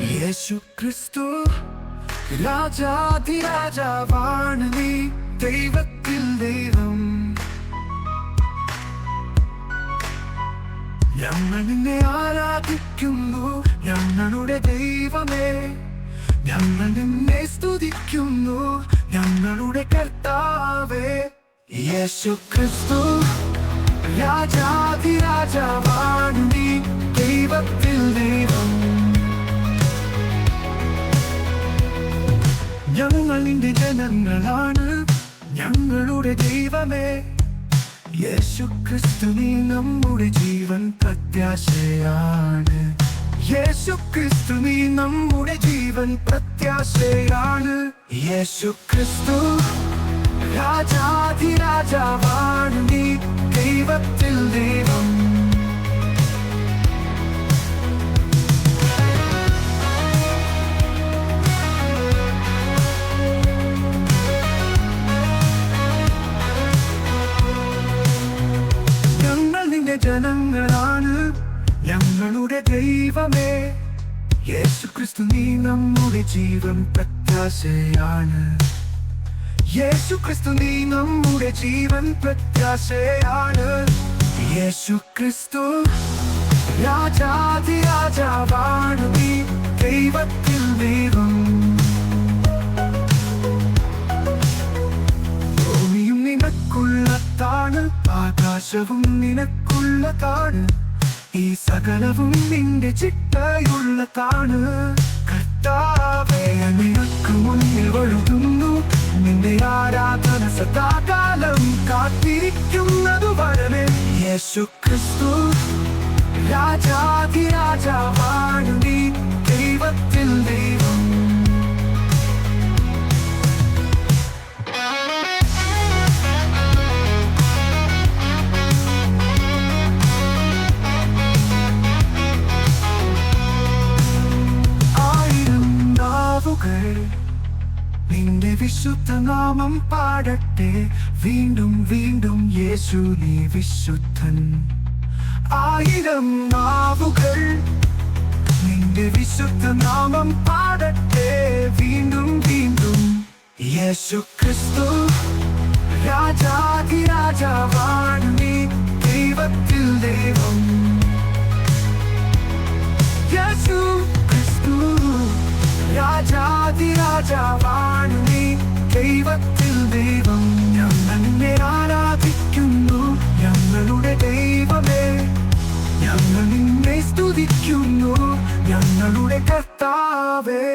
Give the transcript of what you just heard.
യേശു ക്രിസ്തു രാജാധിരാജാവാണ് നീ, ദൈവത്തിൽ ദൈവം. ഞങ്ങൾ നിന്നെ ആരാധിക്കുന്നു, ഞങ്ങളുടെ ദൈവമേ. ഞങ്ങൾ നിന്നെ സ്തുതിക്കുന്നു, ഞങ്ങളുടെ കർത്താവേ. യേശു ക്രിസ്തു രാജാധിരാജാവാണ് നീ, ദൈവത്തിൽ ദൈവം. ഞങ്ങൾ നിന്റെ ജനങ്ങളാണ്, ഞങ്ങളുടെ ദൈവമേ. യേശു ക്രിസ്തു നീ നമ്മുടെ ജീവൻ പ്രത്യാശയാണ്. യേശു ക്രിസ്തു നീ നമ്മുടെ ജീവൻ പ്രത്യാശയാണ്. യേശു ക്രിസ്തു രാജാധിരാജാവാണ് നീ, ദൈവത്തിൽ ദൈവം. ജനങ്ങളാണ്, ഞങ്ങളുടെ ദൈവമേ. യേശു ക്രിസ്തു നീ നമ്മുടെ ജീവൻ പ്രത്യാശയാണ്. യേശു ക്രിസ്തു നീ നമ്മുടെ ജീവൻ പ്രത്യാശയാണ്. യേശു ക്രിസ്തു രാജാധിരാജാവാണ് നീ, ദൈവത്തിൽ ദൈവം. ഭൂമിയും നിനക്കുള്ളതാണ്, ആകാശവും നിനക്കുള്ളതാണ്, ഈ സകലവും നിന്റെ ചിട്ടയുള്ളതാണ്. കർത്താവേ, നിനക്ക് മുന്നിൽ വഴുതുന്നു, നിന്റെ ആരാധന സദാകാലം കാത്തിരിക്കുന്നതു വരമേ. യേശു ക്രിസ്തു രാജാധിരാജാവാണ് നീ, ദൈവത്തിൽ ദൈവം. നിന്റെ വിശുദ്ധ നാമം പാടട്ടെ, വീണ്ടും വീണ്ടും യേശു നീ വിശുദ്ധൻ. ആയിരം നാവുകൾ നിന്റെ വിശുദ്ധ നാമം പാടട്ടെ, വീണ്ടും വീണ്ടും. യേശു ക്രിസ്തു രാജാധിരാജാവാണ് നീ, ദൈവത്തിൽ ദൈവം. യേശു ക്രിസ്തു രാജാധിരാജാവാണ് നീ, ദൈവത്തിൽ ദൈവം. ഞങ്ങൾ നിന്നെ ആരാധിക്കുന്നു, ഞങ്ങളുടെ ദൈവമേ. ഞങ്ങൾ നിന്നെ സ്തുതിക്കുന്നു, ഞങ്ങളുടെ കർത്താവേ.